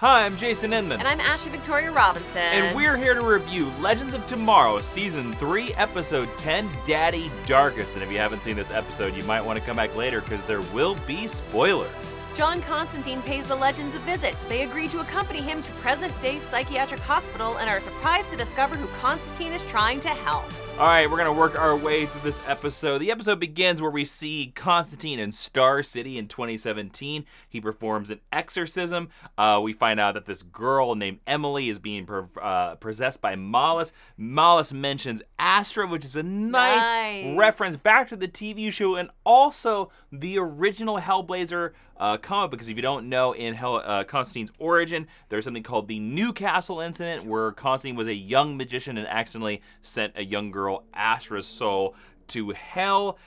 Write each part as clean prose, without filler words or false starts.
Hi, I'm Jason Inman. And I'm Ashley Victoria Robinson. And we're here to review Legends of Tomorrow, Season 3, Episode 10, Daddy Darkest. And if you haven't seen this episode, you might want to come back later because there will be spoilers. John Constantine pays the Legends a visit. They agree to accompany him to present-day psychiatric hospital and are surprised to discover who Constantine is trying to help. All right, we're going to work our way through this episode. The episode begins where we see Constantine in Star City in 2017. He performs an exorcism. We find out that this girl named Emily is being possessed by Malice. Malice mentions Astra, which is a nice reference back to the TV show and also the original Hellblazer comic, because if you don't know, in Constantine's origin, there's something called the Newcastle incident, where Constantine was a young magician and accidentally sent a young girl, Astra's soul, to hell.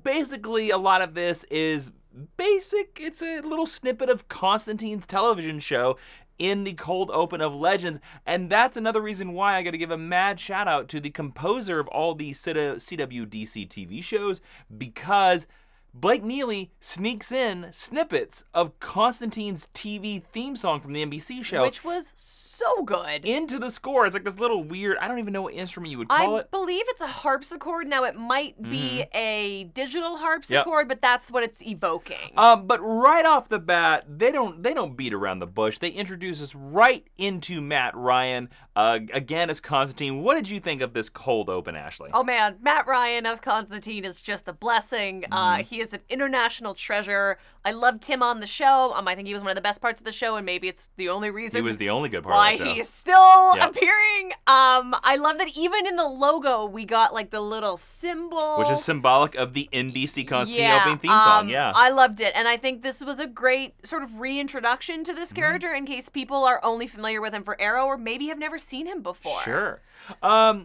Basically, a lot of this is basic. It's a little snippet of Constantine's television show in the cold open of Legends, and that's another reason why I got to give a mad shout out to the composer of all these CWDC TV shows, because Blake Neely sneaks in snippets of Constantine's TV theme song from the NBC show, which was so good, into the score. It's like this little weird, I don't even know what instrument you would call it. I believe it's a harpsichord. Now, it might be a digital harpsichord, but that's what it's evoking. But right off the bat, they don't beat around the bush. They introduce us right into Matt Ryan, again as Constantine. What did you think of this cold open, Ashley? Oh man, Matt Ryan as Constantine is just a blessing. He is an international treasure. I loved him on the show. I think he was one of the best parts of the show, and maybe it's the only reason he was the only good part of the show. He's still appearing. I love that even in the logo we got like the little symbol, which is symbolic of the NBC Constantine opening theme song. I loved it, and I think this was a great sort of reintroduction to this character in case people are only familiar with him for Arrow or maybe have never seen him before. Sure.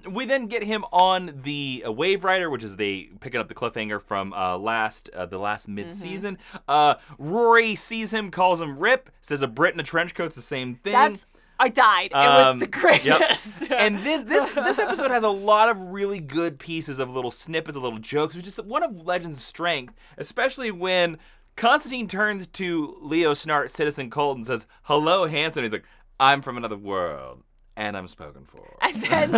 We then get him on the Wave Rider, which is they picking up the cliffhanger from the last mid-season. Rory sees him, calls him Rip, says a Brit in a trench coat's the same thing. I died. It was the greatest. Yep. And then this episode has a lot of really good pieces of little snippets, of little jokes, which is one of Legends' strength, especially when Constantine turns to Leo Snart, Citizen Colt, and says, "Hello, handsome." He's like, "I'm from another world. And I'm spoken for." And then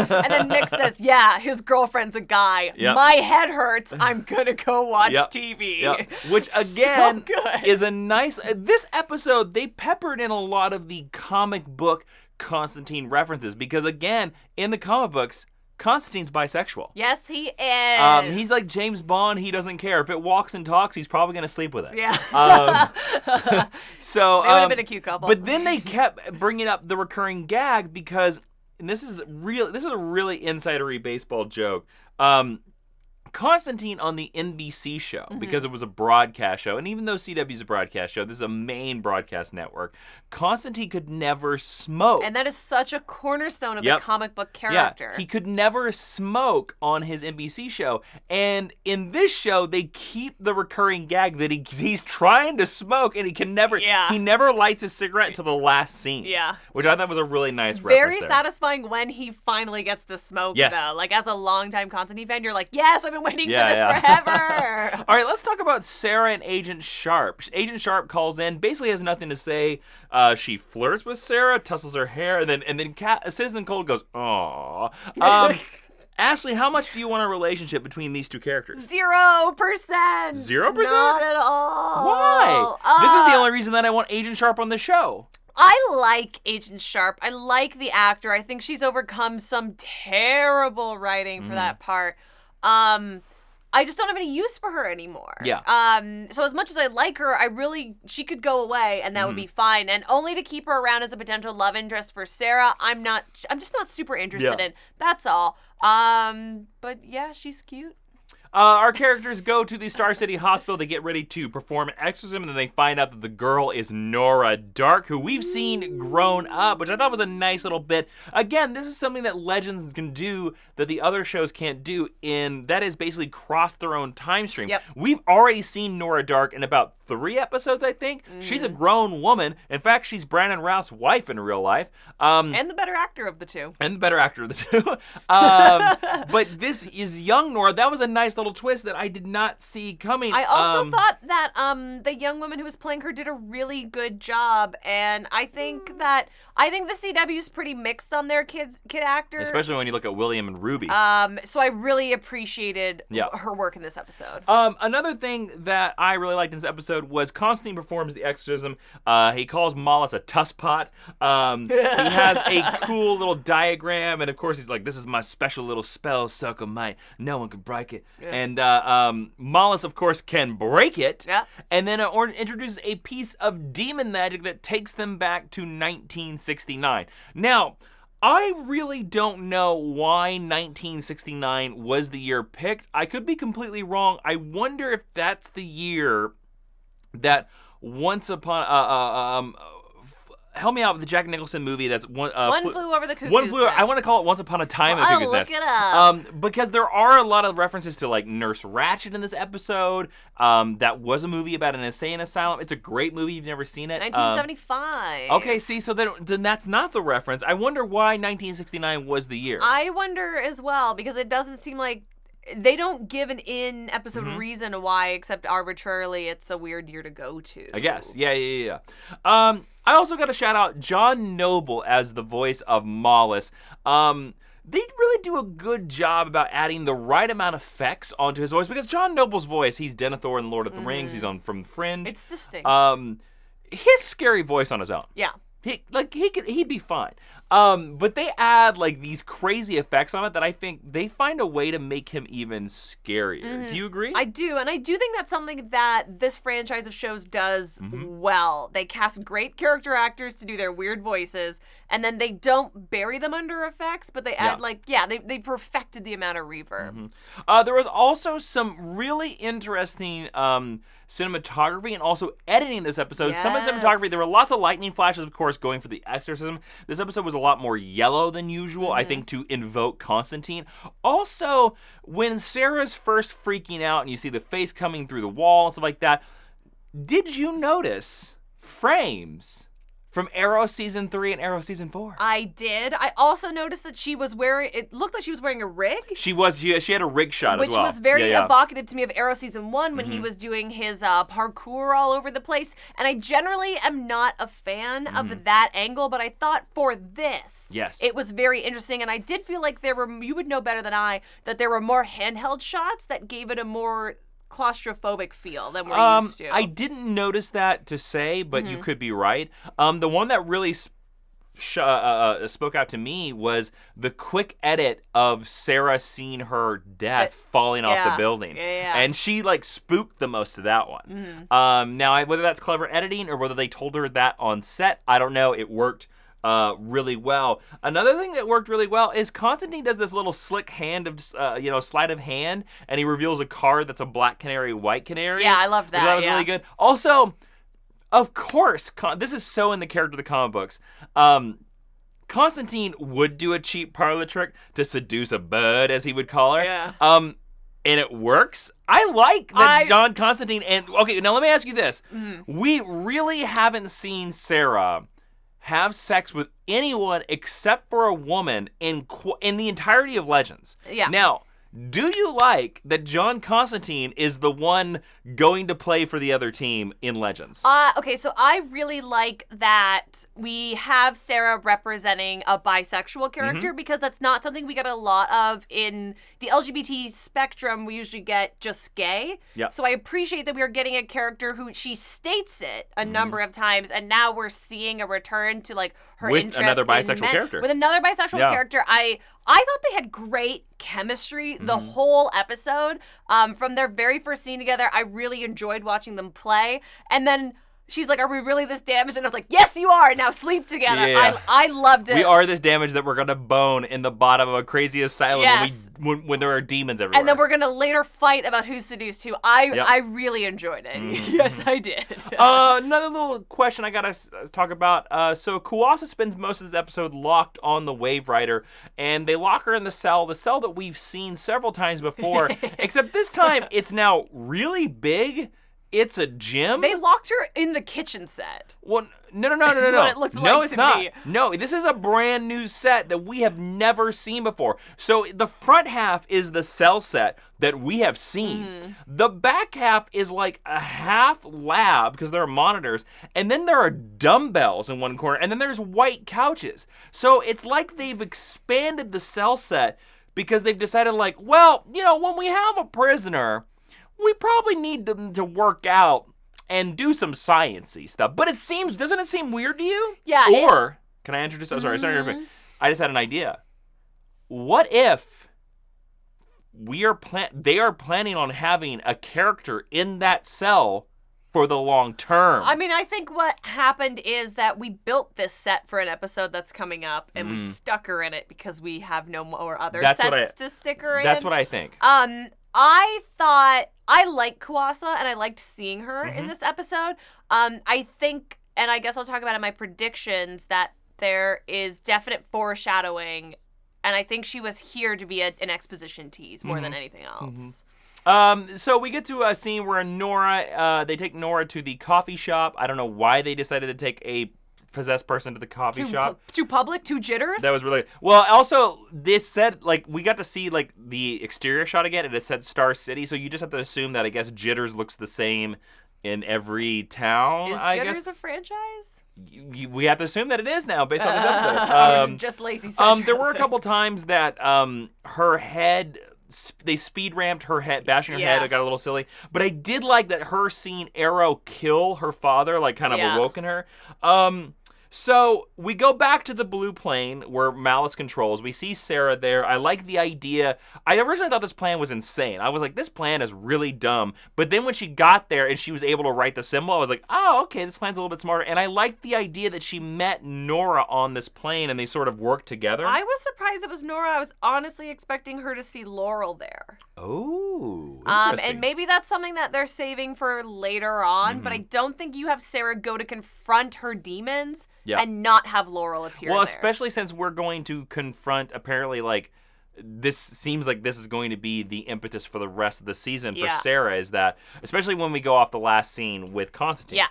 Mick says, "Yeah, his girlfriend's a guy. Yep. My head hurts. I'm gonna go watch TV." Yep. Which again is a nice. This episode they peppered in a lot of the comic book Constantine references, because again in the comic books, Constantine's bisexual. Yes, he is. He's like James Bond. He doesn't care. If it walks and talks, he's probably going to sleep with it. Yeah. So they would have been a cute couple. But then they kept bringing up the recurring gag because, and this is a really insidery baseball joke. Constantine on the NBC show, because it was a broadcast show, and even though CW's a broadcast show, this is a main broadcast network, Constantine could never smoke. And that is such a cornerstone of the comic book character. Yeah, he could never smoke on his NBC show. And in this show, they keep the recurring gag that he's trying to smoke, and he never lights a cigarette until the last scene. Yeah. Which I thought was a really nice reference Very there. satisfying when he finally gets to smoke, though. Like, as a longtime Constantine fan, you're like, yes, I've been waiting for this forever. All right, let's talk about Sarah and Agent Sharp. Agent Sharp calls in, basically has nothing to say. She flirts with Sarah, tussles her hair, and then Citizen Colt goes, "Aww." Ashley, how much do you want a relationship between these two characters? 0%. 0%? Not at all. Why? This is the only reason that I want Agent Sharp on the show. I like Agent Sharp. I like the actor. I think she's overcome some terrible writing for that part. I just don't have any use for her anymore. Yeah. So as much as I like her, she could go away and that would be fine. And only to keep her around as a potential love interest for Sarah, I'm just not super interested in. That's all. But yeah, she's cute. Our characters go to the Star City Hospital to get ready to perform an exorcism, and then they find out that the girl is Nora Dark, who we've seen grown up, which I thought was a nice little bit. Again, this is something that Legends can do that the other shows can't do, that is basically cross their own time stream. Yep. We've already seen Nora Dark in about 3 episodes, I think. She's a grown woman. In fact, she's Brandon Routh's wife in real life. And the better actor of the two. But this is young Nora. That was a nice little little twist that I did not see coming. I also thought that the young woman who was playing her did a really good job, and I think the CW's pretty mixed on their kid actors, especially when you look at William and Ruby. So I really appreciated her work in this episode. Another thing that I really liked in this episode was Constantine performs the exorcism. He calls Malice a tusspot. He has a cool little diagram, and of course he's like, "This is my special little spell, suck of might. No one can break it." Yeah. And Malice, of course, can break it. Yeah. And then introduces a piece of demon magic that takes them back to 1969. Now, I really don't know why 1969 was the year picked. I could be completely wrong. I wonder if that's the year that Once Upon help me out with the Jack Nicholson movie that's One Flew Over the Cuckoo's Nest. I want to call it Once Upon a Time in the Cuckoo's Nest. Look it up. Because there are a lot of references to like Nurse Ratched in this episode. That was a movie about an insane asylum. It's a great movie. You've never seen it. 1975. Okay, see, so then that's not the reference. I wonder why 1969 was the year. I wonder as well, because it doesn't seem like they don't give an in-episode reason why, except arbitrarily it's a weird year to go to. I guess. Yeah. I also got to shout out John Noble as the voice of Malice. They really do a good job about adding the right amount of effects onto his voice, because John Noble's voice, he's Denethor in Lord of the Rings, he's on from Fringe. It's distinct. His scary voice on his own. Yeah. He'd be fine. But they add like these crazy effects on it that I think they find a way to make him even scarier. Do you agree? I do, and I do think that's something that this franchise of shows does well. They cast great character actors to do their weird voices, and then they don't bury them under effects, but they add they perfected the amount of reverb. There was also some really interesting cinematography and also editing this episode. Yes. Some of the cinematography, there were lots of lightning flashes, of course, going for the exorcism. This episode was a lot more yellow than usual, I think, to invoke Constantine. Also, when Sarah's first freaking out and you see the face coming through the wall and stuff like that, did you notice frames from Arrow Season 3 and Arrow Season 4? I did. I also noticed that it looked like she was wearing a rig. She had a rig shot as well. Which was very evocative to me of Arrow Season 1 when he was doing his parkour all over the place. And I generally am not a fan of that angle, but I thought for this, it was very interesting. And I did feel like you would know better than I, that there were more handheld shots that gave it a more claustrophobic feel than we're used to. I didn't notice that to say, but you could be right. The one that really spoke out to me was the quick edit of Sarah seeing her death falling off the building. And she spooked the most of that one. Now, whether that's clever editing or whether they told her that on set, I don't know. It worked really well. Another thing that worked really well is Constantine does this little slick hand of, sleight of hand, and he reveals a card that's a black canary, white canary. Yeah, I love that. That was really good. Also, of course, this is so in the character of the comic books. Constantine would do a cheap parlor trick to seduce a bird, as he would call her. Yeah. And it works. I like that John Constantine. And okay, now let me ask you this: we really haven't seen Sarah have sex with anyone except for a woman in the entirety of Legends. Yeah. Now, do you like that John Constantine is the one going to play for the other team in Legends? Okay, so I really like that we have Sarah representing a bisexual character because that's not something we get a lot of in the LGBT spectrum. We usually get just gay. Yeah. So I appreciate that we are getting a character who she states it a number of times, and now we're seeing a return to her interest with another bisexual in men. character. With another bisexual character. I thought they had great chemistry the whole episode. From their very first scene together, I really enjoyed watching them play. And then she's like, "Are we really this damaged?" And I was like, "Yes, you are. Now sleep together." Yeah. I loved it. We are this damaged that we're going to bone in the bottom of a crazy asylum when there are demons everywhere. And then we're going to later fight about who seduced who. I really enjoyed it. Yes, I did. Another little question I got to talk about. So Kuwasa spends most of this episode locked on the Wave Rider, and they lock her in the cell that we've seen several times before, except this time it's now really big. it's a gym. They locked her in the kitchen set. Well, no. This is what it looks No, like it's to not. me. No, this is a brand new set that we have never seen before. So the front half is the cell set that we have seen. The back half is like a half lab because there are monitors, and then there are dumbbells in one corner, and then there's white couches. So it's like they've expanded the cell set because they've decided, like, well, when we have a prisoner, we probably need them to work out and do some science-y stuff. But doesn't it seem weird to you? Yeah. Or, can I introduce, sorry, I just had an idea. What if they are planning on having a character in that cell for the long term? I mean, I think what happened is that we built this set for an episode that's coming up, and we stuck her in it because we have no more other sets to stick her in. That's what I think. I thought I like Kuasa, and I liked seeing her in this episode. I think, and I guess I'll talk about it in my predictions, that there is definite foreshadowing, and I think she was here to be an exposition tease more than anything else. So we get to a scene where they take Nora to the coffee shop. I don't know why they decided to take a possessed person to the coffee shop. Too public, too jitters. That was really well. Also, this said, like, we got to see like the exterior shot again, and it said Star City. So you just have to assume that I guess Jitters looks the same in every town. Is Jitters a franchise? We have to assume that it is now based on this episode. Just lazy. There were a couple times that her head. They speed ramped her head, bashing her head. It got a little silly. But I did like that her seeing Arrow kill her father, like, kind of awoken her. So we go back to the blue plane where Malice controls. We see Sarah there. I like the idea. I originally thought this plan was insane. I was like, this plan is really dumb. But then when she got there and she was able to write the symbol, I was like, oh, okay, this plan's a little bit smarter. And I liked the idea that she met Nora on this plane and they sort of worked together. I was surprised it was Nora. I was honestly expecting her to see Laurel there. Oh, interesting. And maybe that's something that they're saving for later on, but I don't think you have Sarah go to confront her demons and not have Laurel appear Well, there. especially since we're going to confront, apparently, like, this seems like this is going to be the impetus for the rest of the season for Sarah, is that, especially when we go off the last scene with Constantine.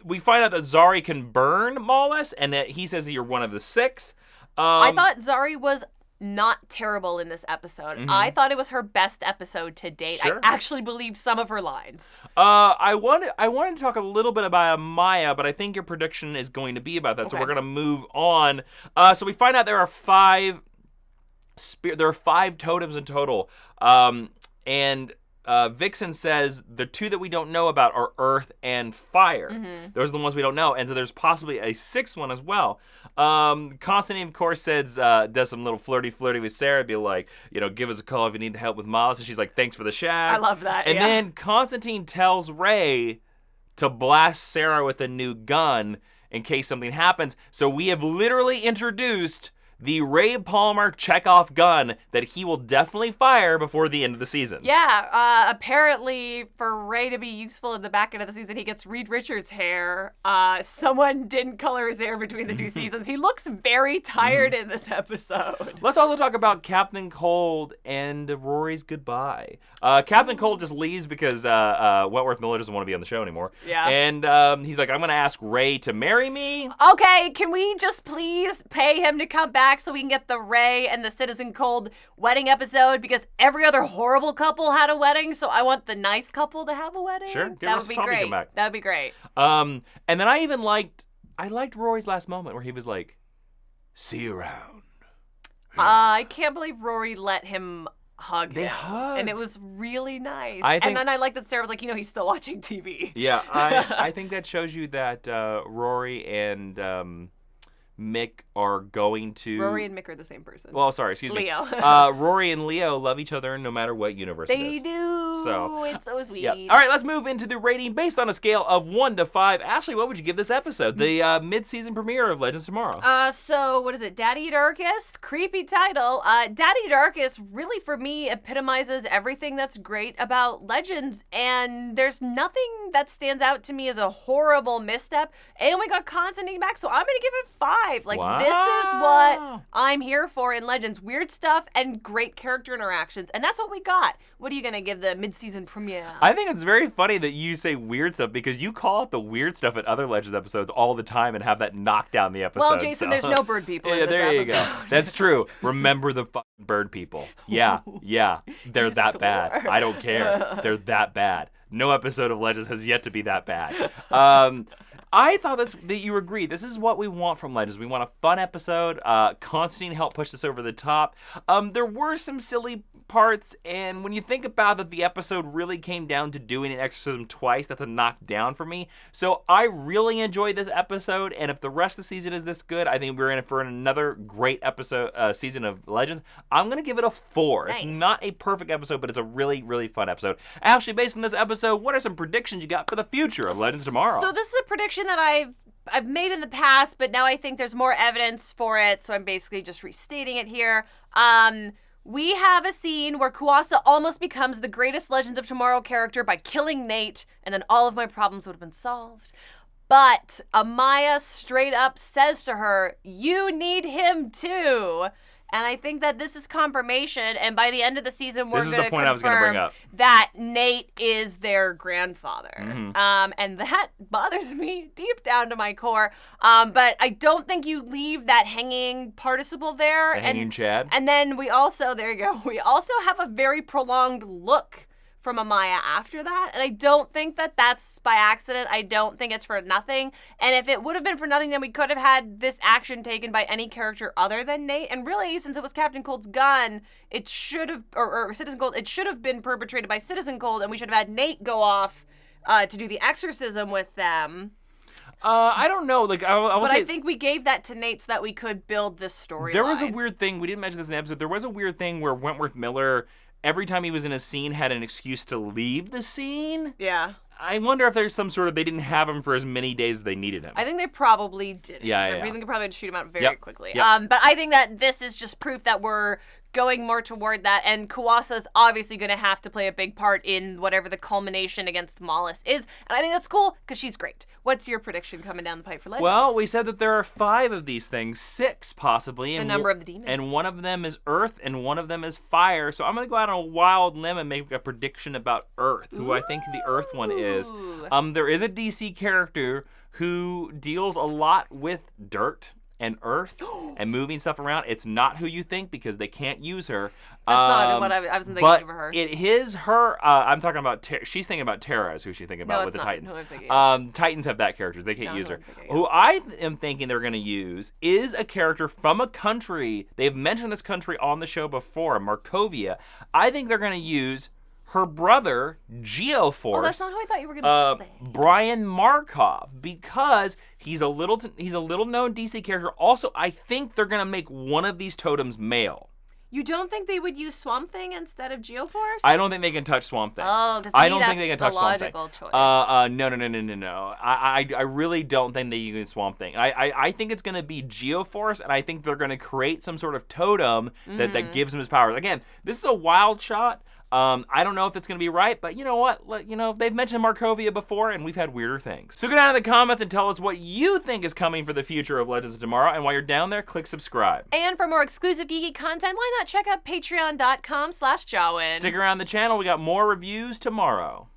We find out that Zari can burn Malice, and that he says that you're one of the 6. I thought Zari was not terrible in this episode. I thought it was her best episode to date. Sure. I actually believed some of her lines. I wanted to talk a little bit about Maya, but I think your prediction is going to be about that, so we're going to move on. So we find out there are 5 totems in total, and Vixen says the 2 that we don't know about are Earth and Fire. Those are the ones we don't know, and so there's possibly a 6th one as well. Constantine, of course, does some little flirty with Sarah, be like, give us a call if you need help with Malice, and she's like, thanks for the shag. I love that. And then Constantine tells Ray to blast Sarah with a new gun in case something happens. So we have literally introduced the Ray Palmer Chekhov gun that he will definitely fire before the end of the season. Yeah, apparently for Ray to be useful in the back end of the season, he gets Reed Richards' hair. Someone didn't color his hair between the 2 seasons. He looks very tired in this episode. Let's also talk about Captain Colt and Rory's goodbye. Captain Colt just leaves because Wentworth Miller doesn't want to be on the show anymore. Yeah. And he's like, I'm going to ask Ray to marry me. Okay, can we just please pay him to come back so we can get the Ray and the Citizen Cold wedding episode, because every other horrible couple had a wedding, so I want the nice couple to have a wedding. Sure, that would be great. Come back. That would be great. And then I liked Rory's last moment where he was like, see you around. I can't believe Rory let him hug They him. hugged. And it was really nice. And then I like that Sarah was like, he's still watching TV. Yeah, I think that shows you that Rory and Mick are going to... Rory and Mick are the same person. Well, sorry, excuse me. Leo. Rory and Leo love each other no matter what universe it is. They do. So, it's so sweet. Yeah. All right, let's move into the rating based on a scale of 1 to 5. Ashley, what would you give this episode? The mid-season premiere of Legends Tomorrow. So what is it? Daddy Darkest? Creepy title. Daddy Darkest really, for me, epitomizes everything that's great about Legends, and there's nothing that stands out to me as a horrible misstep. And we got Constantine back, so I'm going to give it 5. alive. Like, Wow. this is what I'm here for in Legends. Weird stuff and great character interactions. And that's what we got. What are you going to give the mid-season premiere? I think it's very funny that you say weird stuff because you call it the weird stuff in other Legends episodes all the time and have that knock down the episode. Well, Jason, there's no bird people in this there episode. you go. That's true. Remember the fucking bird people. Yeah. They're You that swore. bad. I don't care. They're that bad. No episode of Legends has yet to be that bad. I thought that you agree. This is what we want from Legends. We want a fun episode. Constantine helped push this over the top. There were some silly parts, and when you think about that, the episode really came down to doing an exorcism twice. That's a knockdown for me. So I really enjoyed this episode, and if the rest of the season is this good, I think we're in for another great season of Legends. I'm gonna give it a 4. Nice. It's not a perfect episode, but it's a really, really fun episode. Ashley, based on this episode, what are some predictions you got for the future of Legends tomorrow? So this is a prediction that I've made in the past, but now I think there's more evidence for it, so I'm basically just restating it here. We have a scene where Kuasa almost becomes the greatest Legends of Tomorrow character by killing Nate, and then all of my problems would have been solved. But Amaya straight up says to her, "You need him too." And I think that this is confirmation, and by the end of the season, we're This is going the to point I was gonna bring confirm up. that Nate is their grandfather. Mhm. And that bothers me deep down to my core. But I don't think you leave that hanging participle there. The hanging Chad? And then we also, there you go, we also have a very prolonged look from Amaya after that. And I don't think that that's by accident. I don't think it's for nothing. And if it would have been for nothing, then we could have had this action taken by any character other than Nate. And really, since it was Captain Colt's gun, it should have, or Citizen Colt, it should have been perpetrated by Citizen Colt, and we should have had Nate go off to do the exorcism with them. I don't know. Like I will But say, I think we gave that to Nate so that we could build this story. there was a weird thing. We didn't mention this in the episode. There was a weird thing where Wentworth Miller, every time he was in a scene, had an excuse to leave the scene. Yeah. I wonder if there's some sort of, they didn't have him for as many days as they needed him. I think they probably did. Yeah. I think they probably had to shoot him out very Yep. quickly. Yep. But I think that this is just proof that we're going more toward that, and Kuasa's obviously going to have to play a big part in whatever the culmination against Malice is, and I think that's cool because she's great. What's your prediction coming down the pipe for Legends? Well, we said that there are 5 of these things, 6 possibly. The number of the demon. And one of them is Earth, and one of them is Fire. So I'm going to go out on a wild limb and make a prediction about Earth, who I think the Earth one is. Ooh. There is a DC character who deals a lot with dirt and earth and moving stuff around. It's not who you think because they can't use her. That's not what I wasn't thinking but of her. it is her. I'm talking about. She's thinking about Terra is who she's thinking about No, with the it's not Titans. who I'm thinking of. Titans have that character. They can't No, use who her. I'm thinking of. Who I am thinking they're going to use is a character from a country. They've mentioned this country on the show before, Markovia. I think they're going to use her brother, Geoforce. Oh, that's not who I thought you were going to say. Brian Markov, because he's a little known DC character. Also, I think they're gonna make one of these totems male. You don't think they would use Swamp Thing instead of Geoforce? I don't think they can touch Swamp Thing. Oh, because I don't think they can touch the Swamp Thing. logical choice. No. I really don't think they can use Swamp Thing. I think it's gonna be Geoforce, and I think they're gonna create some sort of totem that gives him his powers. Again, this is a wild shot. I don't know if it's going to be right, but you know what? They've mentioned Markovia before, and we've had weirder things. So go down in the comments and tell us what you think is coming for the future of Legends of Tomorrow, and while you're down there, click subscribe. And for more exclusive geeky content, why not check out patreon.com/Jawiin. Stick around the channel. We got more reviews tomorrow.